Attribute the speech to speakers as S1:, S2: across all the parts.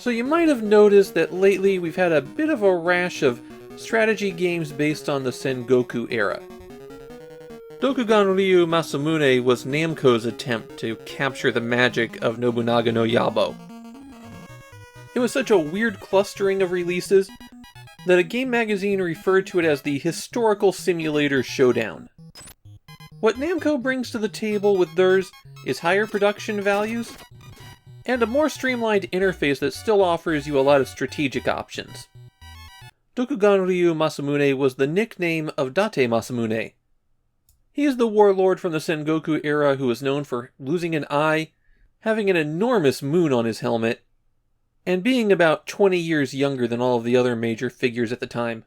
S1: So you might have noticed that lately we've had a bit of a rash of strategy games based on the Sengoku era. Dokuganryu Masamune was Namco's attempt to capture the magic of Nobunaga no Yabo. It was such a weird clustering of releases that a game magazine referred to it as the historical simulator showdown. What Namco brings to the table with theirs is higher production values, and a more streamlined interface that still offers you a lot of strategic options. Dokuganryu Masamune was the nickname of Date Masamune. He is the warlord from the Sengoku era who is known for losing an eye, having an enormous moon on his helmet, and being about 20 years younger than all of the other major figures at the time.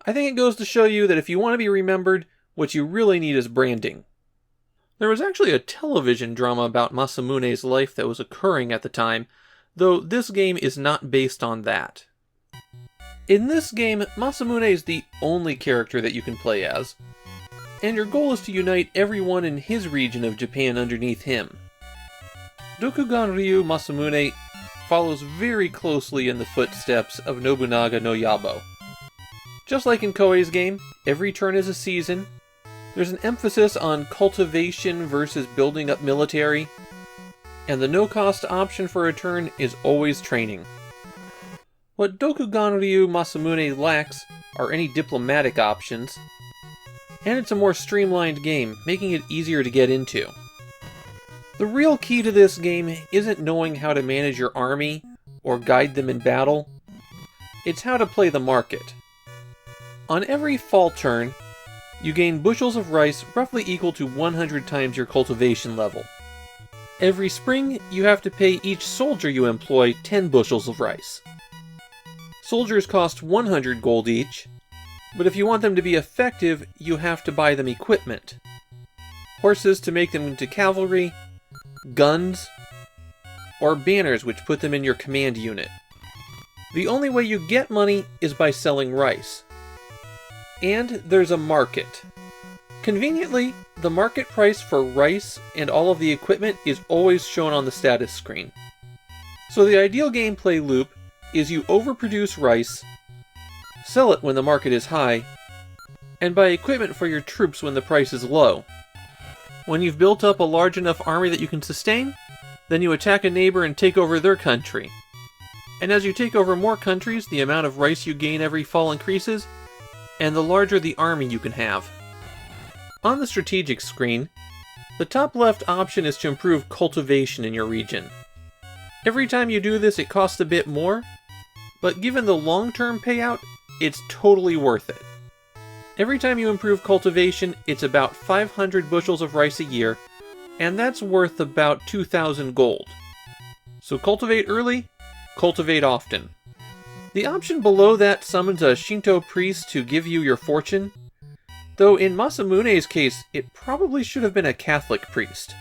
S1: I think it goes to show you that if you want to be remembered, what you really need is branding. There was actually a television drama about Masamune's life that was occurring at the time, though this game is not based on that. In this game, Masamune is the only character that you can play as, and your goal is to unite everyone in his region of Japan underneath him. Dokuganryu Masamune follows very closely in the footsteps of Nobunaga no Yabo. Just like in Koei's game, every turn is a season. There's an emphasis on cultivation versus building up military, and the no-cost option for a turn is always training. What Dokuganryu Masamune lacks are any diplomatic options, and it's a more streamlined game, making it easier to get into. The real key to this game isn't knowing how to manage your army or guide them in battle, it's how to play the market. On every fall turn, you gain bushels of rice roughly equal to 100 times your cultivation level. Every spring, you have to pay each soldier you employ 10 bushels of rice. Soldiers cost 100 gold each, but if you want them to be effective, you have to buy them equipment. Horses to make them into cavalry, guns, or banners which put them in your command unit. The only way you get money is by selling rice. And there's a market. Conveniently, the market price for rice and all of the equipment is always shown on the status screen. So the ideal gameplay loop is you overproduce rice, sell it when the market is high, and buy equipment for your troops when the price is low. When you've built up a large enough army that you can sustain, then you attack a neighbor and take over their country. And as you take over more countries, the amount of rice you gain every fall increases, and the larger the army you can have. On the strategic screen, the top left option is to improve cultivation in your region. Every time you do this, it costs a bit more, but given the long-term payout, it's totally worth it. Every time you improve cultivation, it's about 500 bushels of rice a year, and that's worth about 2,000 gold. So cultivate early, cultivate often. The option below that summons a Shinto priest to give you your fortune, though in Masamune's case, it probably should have been a Catholic priest.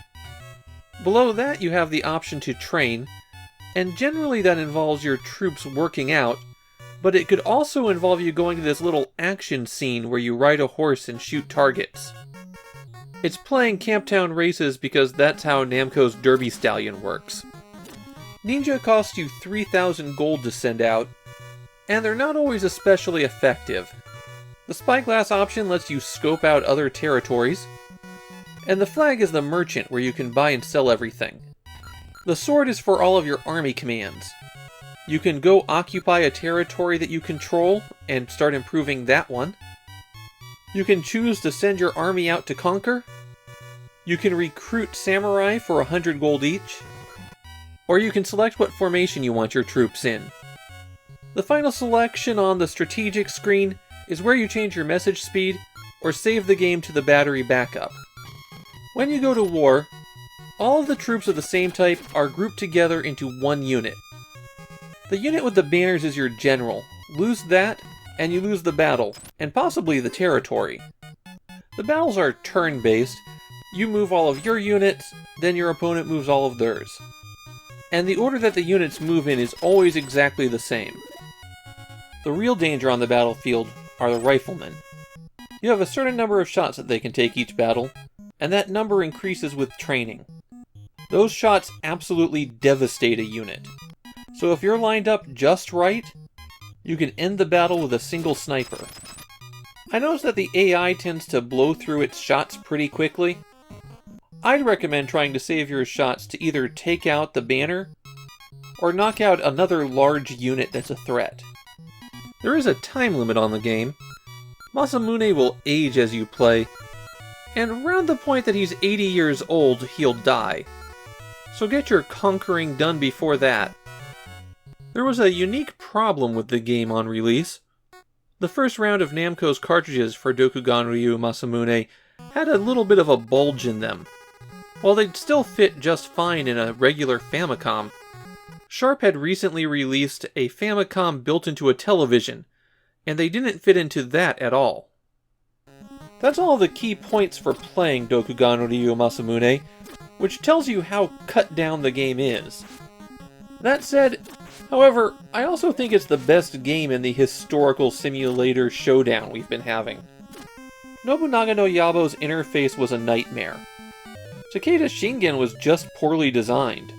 S1: Below that you have the option to train, and generally that involves your troops working out, but it could also involve you going to this little action scene where you ride a horse and shoot targets. It's playing Camptown races because that's how Namco's Derby Stallion works. Ninja costs you 3,000 gold to send out, and they're not always especially effective. The spyglass option lets you scope out other territories, and the flag is the merchant where you can buy and sell everything. The sword is for all of your army commands. You can go occupy a territory that you control and start improving that one. You can choose to send your army out to conquer. You can recruit samurai for 100 gold each. Or you can select what formation you want your troops in. The final selection on the strategic screen is where you change your message speed or save the game to the battery backup. When you go to war, all of the troops of the same type are grouped together into one unit. The unit with the banners is your general. Lose that, and you lose the battle, and possibly the territory. The battles are turn-based. You move all of your units, then your opponent moves all of theirs. And the order that the units move in is always exactly the same. The real danger on the battlefield are the riflemen. You have a certain number of shots that they can take each battle, and that number increases with training. Those shots absolutely devastate a unit. So if you're lined up just right, you can end the battle with a single sniper. I noticed that the AI tends to blow through its shots pretty quickly. I'd recommend trying to save your shots to either take out the banner, or knock out another large unit that's a threat. There is a time limit on the game. Masamune will age as you play, and around the point that he's 80 years old, he'll die. So get your conquering done before that. There was a unique problem with the game on release. The first round of Namco's cartridges for Dokuganryu Masamune had a little bit of a bulge in them. While they'd still fit just fine in a regular Famicom, Sharp had recently released a Famicom built into a television, and they didn't fit into that at all. That's all the key points for playing Dokuganryu Masamune, which tells you how cut down the game is. That said, however, I also think it's the best game in the historical simulator showdown we've been having. Nobunaga no Yabo's interface was a nightmare. Takeda's Shingen was just poorly designed.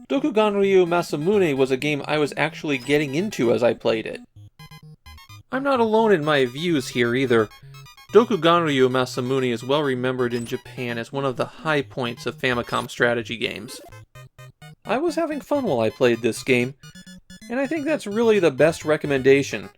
S1: Dokuganryu Masamune was a game I was actually getting into as I played it. I'm not alone in my views here either. Dokuganryu Masamune is well remembered in Japan as one of the high points of Famicom strategy games. I was having fun while I played this game, and I think that's really the best recommendation.